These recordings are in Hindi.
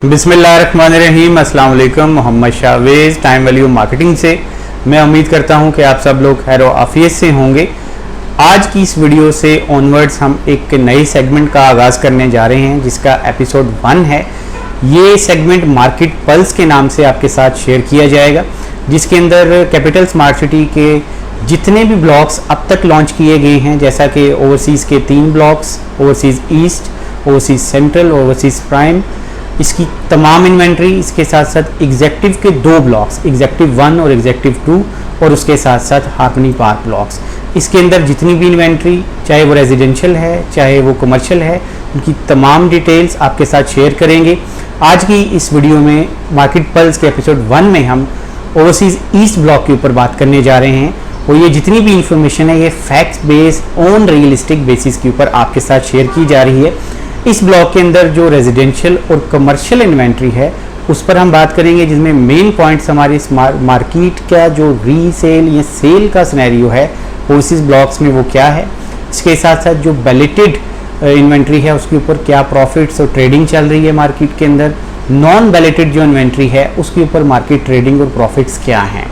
बिस्मिल्लाहिर्रहमानिर्रहीम। अस्सलाम वालेकुम। Mohammad Shahvez time value marketing से मैं उम्मीद करता हूं कि आप सब लोग खैर आफियत से होंगे। आज की इस वीडियो से ऑनवर्ड्स हम एक नए सेगमेंट का आगाज़ करने जा रहे हैं जिसका एपिसोड 1 है। ये सेगमेंट मार्केट पल्स के नाम से आपके साथ शेयर किया जाएगा, जिसके अंदर कैपिटल स्मार्ट सिटी के जितने भी ब्लॉक्स अब तक लॉन्च किए गए हैं, जैसा कि ओवरसीज़ के 3 blocks, overseas east, overseas central, overseas prime, इसकी तमाम इन्वेंट्री, इसके साथ साथ एग्जेक्टिव के 2 ब्लॉक्स, एग्जेक्टिव 1 और एग्जेक्टिव 2, और उसके साथ साथ हार्मनी पार्क ब्लॉक्स, इसके अंदर जितनी भी इन्वेंट्री, चाहे वो रेजिडेंशियल है चाहे वो कमर्शियल है, उनकी तमाम डिटेल्स आपके साथ शेयर करेंगे। आज की इस वीडियो में मार्केट पल्स के एपिसोड 1 में हम ओवरसीज़ ईस्ट ब्लॉक के ऊपर बात करने जा रहे हैं, और ये जितनी भी इंफॉर्मेशन है ये facts based on realistic basis के ऊपर आपके साथ शेयर की जा रही है। इस ब्लॉक के अंदर जो रेजिडेंशियल और कमर्शियल इन्वेंट्री है उस पर हम बात करेंगे, जिसमें मेन पॉइंट्स हमारे मार्केट का जो रीसेल या सेल का सिनेरियो है ओवरसीज़ ब्लॉक्स में वो क्या है, इसके साथ साथ जो बैलेटेड इन्वेंट्री है उसके ऊपर क्या प्रॉफिट्स और ट्रेडिंग चल रही है मार्केट के अंदर, नॉन बैलेटेड जो इन्वेंट्री है उसके ऊपर मार्केट ट्रेडिंग और प्रॉफिट्स क्या हैं।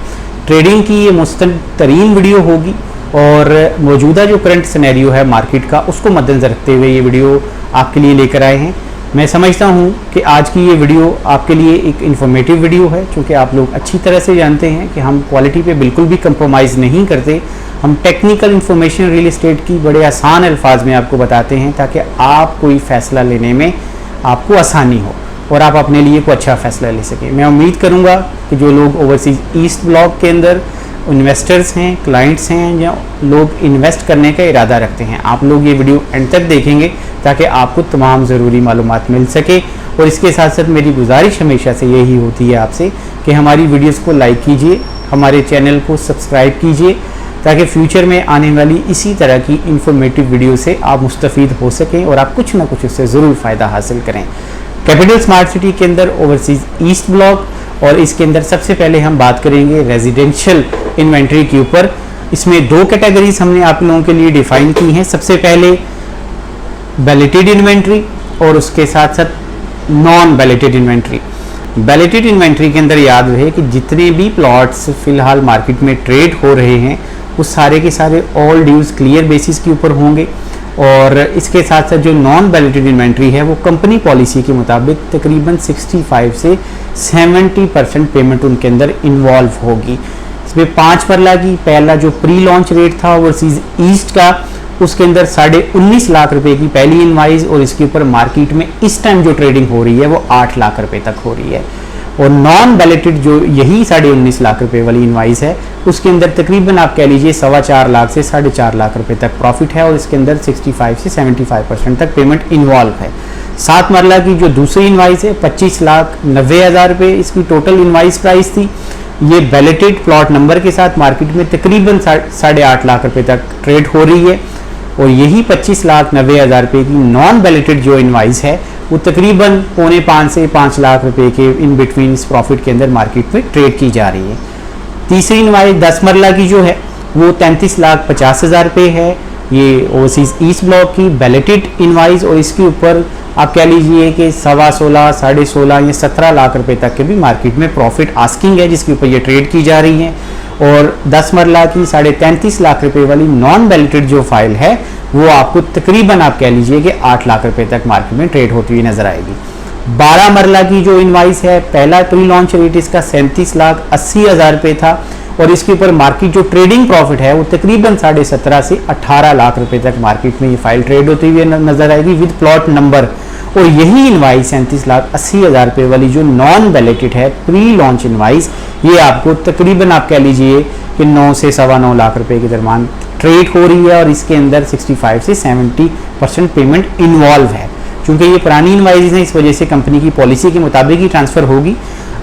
ट्रेडिंग की ये मुस्तकिल तरीन वीडियो होगी और मौजूदा जो करंट सिनेरियो है मार्केट का उसको मद्देनजर रखते हुए ये वीडियो आपके लिए लेकर आए हैं। मैं समझता हूँ कि आज की ये वीडियो आपके लिए एक इन्फॉर्मेटिव वीडियो है, क्योंकि आप लोग अच्छी तरह से जानते हैं कि हम क्वालिटी पे बिल्कुल भी कंप्रोमाइज़ नहीं करते। हम टेक्निकल इन्फॉर्मेशन रियल एस्टेट की बड़े आसान अल्फाज में आपको बताते हैं ताकि आप कोई फ़ैसला लेने में आपको आसानी हो और आप अपने लिए कोई अच्छा फ़ैसला ले सकें। मैं उम्मीद करूँगा कि जो लोग ओवरसीज़ ईस्ट ब्लॉक के अंदर इन्वेस्टर्स हैं, क्लाइंट्स हैं, या लोग इन्वेस्ट करने का इरादा रखते हैं, आप लोग ये वीडियो एंड तक देखेंगे ताकि आपको तमाम ज़रूरी मालूमात मिल सके। और इसके साथ साथ मेरी गुजारिश हमेशा से यही होती है आपसे कि हमारी वीडियोस को लाइक कीजिए, हमारे चैनल को सब्सक्राइब कीजिए, ताकि फ्यूचर में आने वाली इसी तरह की इंफॉर्मेटिव वीडियो से आप मुस्तफ़ीद हो सकें और आप कुछ ना कुछ उससे ज़रूर फ़ायदा हासिल करें। कैपिटल स्मार्ट सिटी के अंदर ओवरसीज़ ईस्ट ब्लॉक, और इसके अंदर सबसे पहले हम बात करेंगे रेजिडेंशियल इन्वेंट्री के ऊपर। इसमें 2 कैटेगरीज हमने आप लोगों के लिए डिफाइन की हैं। सबसे पहले बैलेटेड इन्वेंट्री और उसके साथ साथ non balloted inventory. Balloted inventory के अंदर याद रहे कि जितने भी प्लॉट्स फ़िलहाल मार्केट में ट्रेड हो रहे हैं वो सारे के सारे ऑल ड्यूज क्लियर बेसिस के ऊपर होंगे, और इसके साथ साथ जो नॉन बैलेटेड इन्वेंट्री है वो कंपनी पॉलिसी के मुताबिक तकरीबन 65 से 70% पेमेंट उनके अंदर इन्वॉल्व होगी। इसमें 5 मरला की पहला जो प्री लॉन्च रेट था ओवरसीज़ ईस्ट का, उसके अंदर 19.5 लाख रुपए की पहली इनवाइस, और इसके ऊपर मार्केट में इस टाइम जो ट्रेडिंग हो रही है वो 8 लाख रुपए तक हो रही है। और नॉन बैलेटेड जो यही 19.5 लाख रुपए वाली इनवाइस है उसके अंदर तकरीबन आप कह लीजिए 4.25 लाख से 4.5 लाख रुपए तक प्रॉफिट है, और इसके अंदर 65 से 75% तक पेमेंट इन्वॉल्व है। 7 मरला की जो दूसरी इनवाइस है 25,90,000 रुपये इसकी टोटल इनवाइस प्राइस थी। ये बैलेटेड प्लॉट नंबर के साथ मार्केट में तकरीबन 8.5 लाख रुपए तक ट्रेड हो रही है, और यही 25,90,000 रुपये की नॉन बैलेटेड जो इनवाइस है वो तकरीबन 4.25 से 5 लाख रुपए के इन बिटवीन इस प्रॉफिट के अंदर मार्केट में ट्रेड की जा रही है। तीसरी इनवाइस 10 मरला की जो है वो 33,50,000 रुपये है। ये ओवरसीज़ ईस्ट ब्लॉक की बैलेटेड इनवाइस, और इसके ऊपर आप कह लीजिए कि 16.25, 16.5 या 17 लाख रुपए तक के भी मार्केट में प्रॉफिट आस्किंग है जिसके ऊपर ये ट्रेड की जा रही है। और 10 मरला की 33.5 लाख रुपए वाली नॉन बैलेटेड जो फाइल है वो आपको तकरीबन आप कह लीजिए कि 8 लाख रुपए तक मार्केट में ट्रेड होती हुई नजर आएगी। 12 मरला की जो इनवाइस है पहला प्री लॉन्च रेट इसका 37,80,000 रुपये था, और इसके ऊपर मार्केट जो ट्रेडिंग प्रॉफिट है वो तकरीबन 17.5 से 18 लाख रुपए तक मार्केट में ये फाइल ट्रेड होती हुई नजर आएगी विद प्लॉट नंबर। और यही इनवाइस 37,80,000 रुपये वाली जो नॉन बैलेटेड है प्री लॉन्च इनवाइस, ये आपको तकरीबन आप कह लीजिए कि 9 से 9.25 लाख रुपए के दरमियान ट्रेड हो रही है, और इसके अंदर 65 से 70% पेमेंट इन्वॉल्व है। चूँकि ये पुरानी इनवाइस हैं इस वजह से कंपनी की पॉलिसी के मुताबिक ही ट्रांसफ़र होगी।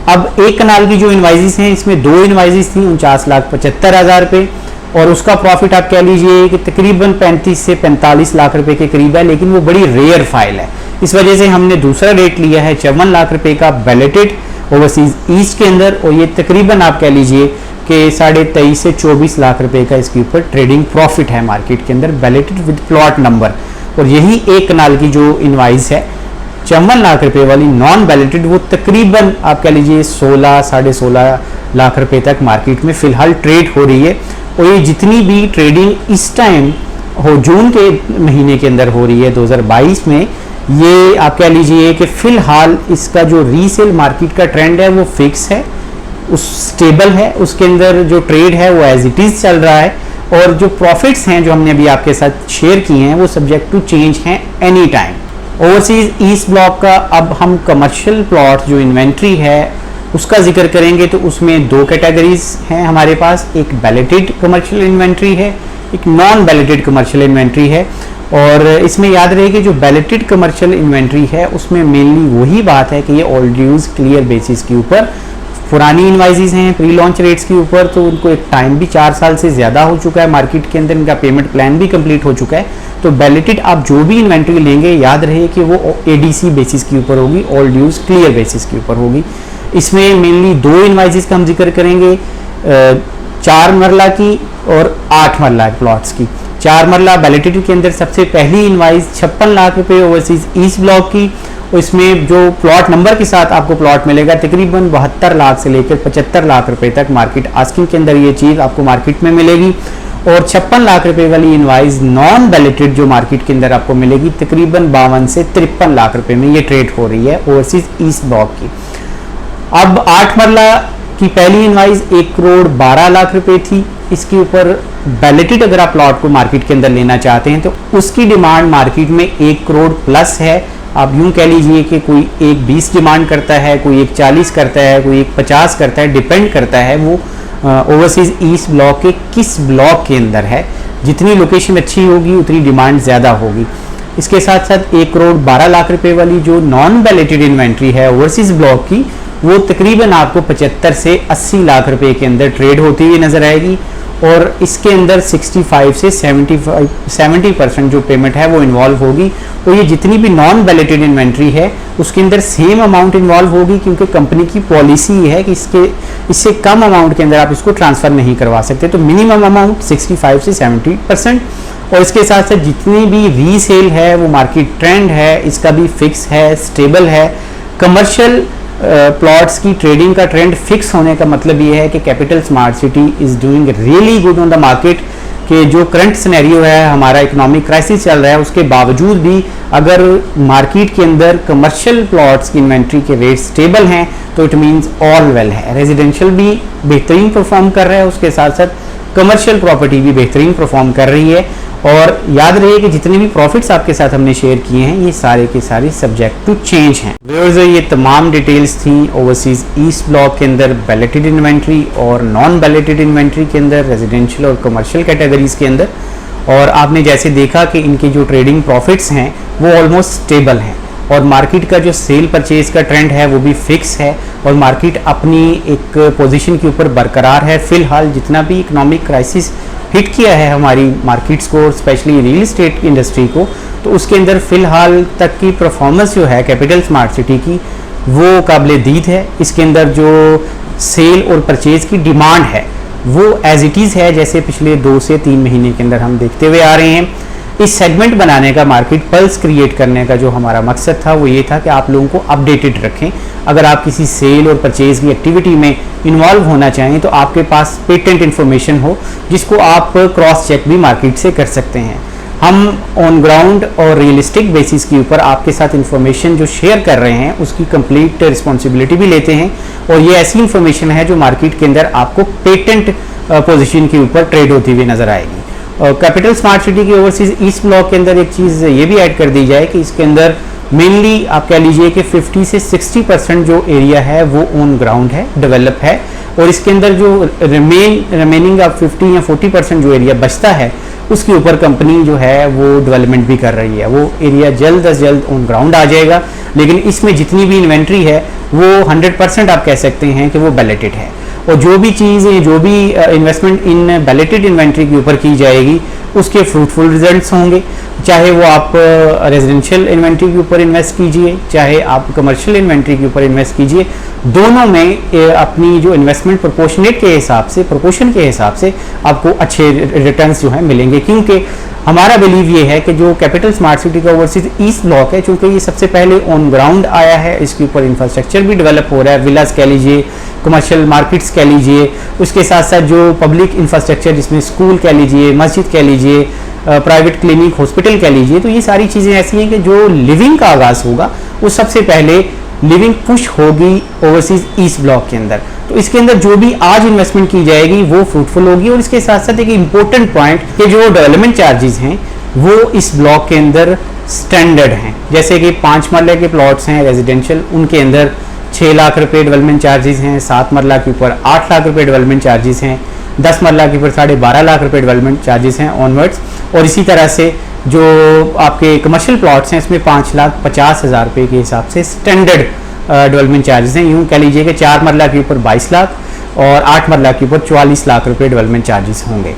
अब एक कनाल की जो इनवाइस हैं इसमें 2 इनवाइस थी 49,75,000 रुपये, और उसका प्रॉफिट आप कह लीजिए कि तकरीबन 35 से 45 लाख रुपए के करीब है, लेकिन वो बड़ी रेयर फाइल है। इस वजह से हमने दूसरा रेट लिया है 54 लाख रुपए का बैलेटेड ओवरसीज़ ईस्ट के अंदर, और ये तकरीबन आप कह लीजिए कि 23.5 से 24 लाख रुपए का इसके ऊपर ट्रेडिंग प्रॉफिट है मार्केट के अंदर बैलेटेड विद प्लॉट नंबर। और यही एक कनाल की जो इनवाइस है 54 लाख रुपए वाली नॉन बैलेटेड वो तकरीबन आप कह लीजिए 16 साढ़े 16 लाख रुपए तक मार्केट में फिलहाल ट्रेड हो रही है। और ये जितनी भी ट्रेडिंग इस टाइम हो जून के महीने के अंदर हो रही है 2022 में, ये आप कह लीजिए कि फिलहाल इसका जो रीसेल मार्केट का ट्रेंड है वो फिक्स है, उस स्टेबल है, उसके अंदर जो ट्रेड है वो एज इट इज चल रहा है। और जो प्रॉफिट्स हैं जो हमने अभी आपके साथ शेयर किए हैं वो सब्जेक्ट टू चेंज हैं any time. Overseas east block का अब हम कमर्शियल प्लॉट जो इन्वेंट्री है उसका जिक्र करेंगे, तो उसमें दो कैटेगरीज हैं हमारे पास, एक बैलेटेड कमर्शियल इन्वेंट्री है, एक नॉन बैलेटेड कमर्शियल इन्वेंट्री है। और इसमें याद रहे कि जो बैलेटेड कमर्शियल इन्वेंट्री है उसमें मेनली वही बात है कि ये ऑल ड्यूज क्लियर बेसिस के ऊपर पुरानी इनवाइसेस हैं प्री लॉन्च रेट्स के ऊपर, तो उनको एक टाइम भी 4 साल से ज़्यादा हो चुका है मार्केट के अंदर, इनका पेमेंट प्लान भी कंप्लीट हो चुका है। तो बैलेटेड आप जो भी इन्वेंट्री लेंगे याद रहे कि वो एडीसी बेसिस के ऊपर होगी, ऑल ड्यूज क्लियर बेसिस के ऊपर होगी। इसमें मेनली 2 इनवाइसेस का हम जिक्र करेंगे, 4 मरला की और 8 मरला प्लॉट्स की। 4 मरला बैलेटेड के अंदर सबसे पहली इनवाइस 56 लाख रुपए ओवरसीज ईस्ट ब्लॉक की, और इसमें जो प्लॉट नंबर के साथ आपको प्लॉट मिलेगा तकरीबन 72 लाख से लेकर 75 लाख रुपए तक मार्केट आस्किंग के अंदर ये चीज़ आपको मार्केट में मिलेगी। और 56 लाख रुपए वाली इनवाइस नॉन बैलेटेड जो मार्केट के अंदर आपको मिलेगी तकरीबन 52 से 53 लाख रुपए में ये ट्रेड हो रही है ओवरसीज ईस्ट ब्लॉक की। अब 8 मरला की पहली इनवाइस 1 करोड़ 12 लाख रुपए थी, इसके ऊपर बैलेटेड अगर आप प्लॉट को मार्केट के अंदर लेना चाहते हैं तो उसकी डिमांड मार्केट में 1 करोड़ प्लस है। आप यूं कह लीजिए कि कोई 1.20 डिमांड करता है, कोई 1.40 करता है, कोई 1.50 करता है, डिपेंड करता है वो ओवरसीज ईस्ट ब्लॉक के किस ब्लॉक के अंदर है। जितनी लोकेशन अच्छी होगी उतनी डिमांड ज़्यादा होगी। इसके साथ साथ 1 करोड़ 12 लाख रुपए वाली जो नॉन बैलेटेड इन्वेंट्री है ओवरसीज ब्लॉक की, वो तकरीबन आपको 75 से 80 लाख रुपए के अंदर ट्रेड होती हुई नजर आएगी। और इसके अंदर 65 से 70% जो पेमेंट है वो इन्वॉल्व होगी। तो ये जितनी भी नॉन बैलेटेड इन्वेंट्री है उसके अंदर सेम अमाउंट इन्वॉल्व होगी, क्योंकि कंपनी की पॉलिसी है कि इससे कम अमाउंट के अंदर आप इसको ट्रांसफ़र नहीं करवा सकते। तो मिनिमम अमाउंट 65 से 70%। और इसके साथ साथ जितनी भी रीसेल है वो मार्केट ट्रेंड है, इसका भी फिक्स है, स्टेबल है। कमर्शियल प्लॉट्स की ट्रेडिंग का ट्रेंड फिक्स होने का मतलब ये है कि capital smart city is doing really good on the market, कि जो करंट सिनेरियो है, हमारा इकोनॉमिक क्राइसिस चल रहा है, उसके बावजूद भी अगर मार्केट के अंदर कमर्शियल प्लॉट्स की इन्वेंट्री के रेट स्टेबल हैं तो इट मीन्स ऑल वेल है। रेजिडेंशियल भी बेहतरीन परफॉर्म कर रहा है, उसके साथ साथ कमर्शियल प्रॉपर्टी भी बेहतरीन परफॉर्म कर रही है। और याद रहिए कि जितने भी प्रॉफिट्स आपके साथ हमने शेयर किए हैं ये सारे के सारे सब्जेक्ट टू चेंज हैं। व्यूअर्स, ये तमाम डिटेल्स थी ओवरसीज ईस्ट ब्लॉक के अंदर बैलेटेड इन्वेंट्री और नॉन बैलेटेड इन्वेंट्री के अंदर, रेजिडेंशियल और कमर्शियल कैटेगरीज के अंदर। और आपने जैसे देखा कि इनके जो ट्रेडिंग प्रॉफिट्स हैं वो ऑलमोस्ट स्टेबल हैं, और मार्केट का जो सेल परचेज का ट्रेंड है वो भी फिक्स है, और मार्केट अपनी एक पोजीशन के ऊपर बरकरार है। फिलहाल जितना भी इकोनॉमिक क्राइसिस हिट किया है हमारी मार्केट्स को, स्पेशली रियल एस्टेट इंडस्ट्री को, तो उसके अंदर फिलहाल तक की परफॉर्मेंस जो है कैपिटल स्मार्ट सिटी की वो काबिल दीद है। इसके अंदर जो सेल और परचेज की डिमांड है वो एज इट इज़ है, जैसे पिछले 2 से 3 महीने के अंदर हम देखते हुए आ रहे हैं। इस सेगमेंट बनाने का, मार्केट पल्स क्रिएट करने का जो हमारा मकसद था वो ये था कि आप लोगों को अपडेटेड रखें। अगर आप किसी सेल और परचेज की एक्टिविटी में इन्वॉल्व होना चाहें तो आपके पास पेटेंट इन्फॉर्मेशन हो जिसको आप क्रॉस चेक भी मार्केट से कर सकते हैं। हम ऑन ग्राउंड और रियलिस्टिक बेसिस के ऊपर आपके साथ इन्फॉर्मेशन जो शेयर कर रहे हैं उसकी कंप्लीट रिस्पॉन्सिबिलिटी भी लेते हैं, और ये ऐसी इन्फॉर्मेशन है जो मार्केट के अंदर आपको पेटेंट पोजीशन के ऊपर ट्रेड होती हुई नजर आएगी। कैपिटल स्मार्ट सिटी के ओवरसीज ईस्ट ब्लॉक के अंदर एक चीज़ ये भी ऐड कर दी जाए कि इसके अंदर मेनली आप कह लीजिए कि 50 से 60% जो एरिया है वो ऑन ग्राउंड है, डेवलप है, और इसके अंदर जो रिमेनिंग आप 50 या 40% जो एरिया बचता है उसके ऊपर कंपनी जो है वो डेवलपमेंट भी कर रही है। वो एरिया जल्द अज जल्द ऑन ग्राउंड आ जाएगा, लेकिन इसमें जितनी भी इन्वेंट्री है वो 100% आप कह सकते हैं कि वो बैलेटेड है। और जो भी चीज़ें, जो भी इन्वेस्टमेंट इन बैलेटेड इन्वेंट्री के ऊपर की जाएगी उसके फ्रूटफुल रिजल्ट्स होंगे। चाहे वो आप रेजिडेंशियल इन्वेंट्री के ऊपर इन्वेस्ट कीजिए, चाहे आप कमर्शियल इन्वेंट्री के ऊपर इन्वेस्ट कीजिए, दोनों में अपनी जो इन्वेस्टमेंट प्रोपोर्शन के हिसाब से आपको अच्छे रिटर्न्स जो हैं मिलेंगे। क्योंकि हमारा बिलीव ये है कि जो कैपिटल स्मार्ट सिटी का ओवरसीज ईस्ट ब्लॉक है, चूंकि ये सबसे पहले ऑन ग्राउंड आया है, इसके ऊपर इंफ्रास्ट्रक्चर भी डेवलप हो रहा है, विलास कह लीजिए, कमर्शियल मार्केट्स कह लीजिए, उसके साथ साथ जो पब्लिक इंफ्रास्ट्रक्चर जिसमें स्कूल कह लीजिए, मस्जिद कह लीजिए, प्राइवेट क्लिनिक, हॉस्पिटल कह लीजिए, तो ये सारी चीज़ें ऐसी हैं कि जो लिविंग का आगाज़ होगा वो सबसे पहले लिविंग पुश होगी ओवरसीज ईस्ट ब्लॉक के अंदर। तो इसके अंदर जो भी आज इन्वेस्टमेंट की जाएगी वो फ्रूटफुल होगी। और इसके साथ साथ एक इम्पोर्टेंट पॉइंट कि जो डेवलपमेंट चार्जेस हैं वो इस ब्लॉक के अंदर स्टैंडर्ड हैं। जैसे कि 5 मरले के प्लॉट्स हैं रेजिडेंशियल, उनके अंदर 6 लाख रुपए डेवलपमेंट चार्जेस हैं, 7 मरला के ऊपर 8 लाख रुपए डेवलपमेंट चार्जेस हैं, 10 मरला के ऊपर 12.5 लाख रुपए डेवलपमेंट चार्जेस हैं ऑनवर्ड्स। और इसी तरह से जो आपके कमर्शियल प्लॉट्स हैं इसमें 5,50,000 रुपये के हिसाब से स्टैंडर्ड डेवलपमेंट चार्जेस हैं। यूँ कह लीजिए कि 4 मरला के ऊपर 22 लाख और 8 मरला के ऊपर 44 लाख रुपए डेवलपमेंट चार्जेस होंगे।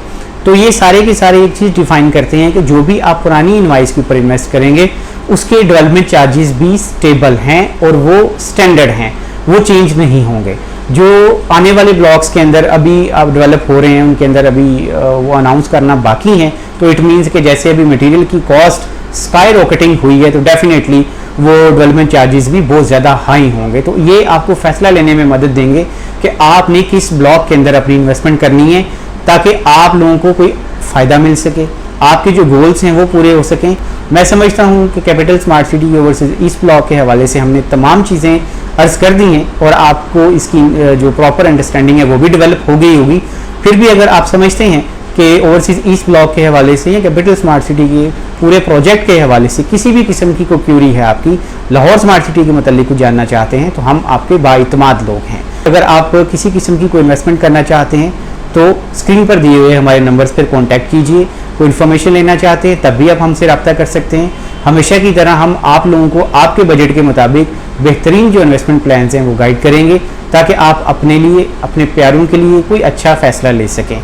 तो ये सारे के सारे एक चीज़ डिफाइन करते हैं कि जो भी आप पुरानी इनवाइस के ऊपर इन्वेस्ट करेंगे उसके डेवलपमेंट चार्जेस भी स्टेबल हैं और वो स्टैंडर्ड हैं, वो चेंज नहीं होंगे। जो आने वाले ब्लॉक्स के अंदर अभी अब डेवलप हो रहे हैं उनके अंदर अभी वो अनाउंस करना बाकी हैं, तो इट मीन्स कि जैसे अभी मटेरियल की कॉस्ट स्काई रॉकेटिंग हुई है तो डेफिनेटली वो डेवलपमेंट चार्जेस भी बहुत ज़्यादा हाई होंगे। तो ये आपको फैसला लेने में मदद देंगे कि आपने किस ब्लॉक के अंदर अपनी इन्वेस्टमेंट करनी है ताकि आप लोगों को कोई फ़ायदा मिल सके, आपके जो गोल्स हैं वो पूरे हो सकें। मैं समझता हूँ कि capital smart city overseas east block के हवाले से हमने तमाम चीज़ें अर्ज़ कर दी हैं और आपको इसकी जो प्रॉपर अंडरस्टैंडिंग है वो भी डेवलप हो गई होगी। फिर भी अगर आप समझते हैं कि ओवरसीज ईस्ट ब्लॉक के हवाले से या कैपिटल स्मार्ट सिटी के पूरे प्रोजेक्ट के हवाले से किसी भी किस्म की कोई क्यूरी है आपकी, लाहौर स्मार्ट सिटी के मतलब कुछ जानना चाहते हैं, तो हम आपके बाइतमाद लोग हैं। अगर आप किसी किस्म की कोई इन्वेस्टमेंट करना चाहते हैं तो स्क्रीन पर दिए हुए हमारे नंबर्स पर कॉन्टैक्ट कीजिए। कोई इन्फॉर्मेशन लेना चाहते हैं तब भी आप हमसे रब्ता कर सकते हैं। हमेशा की तरह हम आप लोगों को आपके बजट के मुताबिक बेहतरीन जो इन्वेस्टमेंट प्लान्स हैं वो गाइड करेंगे ताकि आप अपने लिए, अपने प्यारों के लिए कोई अच्छा फ़ैसला ले सकें।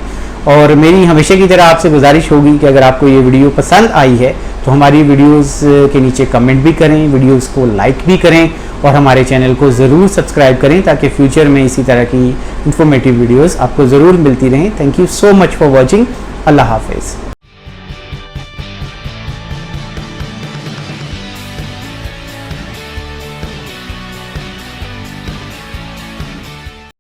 और मेरी हमेशा की तरह आपसे गुजारिश होगी कि अगर आपको ये वीडियो पसंद आई है तो हमारी वीडियोस के नीचे कमेंट भी करें, वीडियोस को लाइक भी करें और हमारे चैनल को ज़रूर सब्सक्राइब करें ताकि फ्यूचर में इसी तरह की इंफॉर्मेटिव वीडियोस आपको ज़रूर मिलती रहें। Thank you so much for watching. अल्लाह हाफिज़।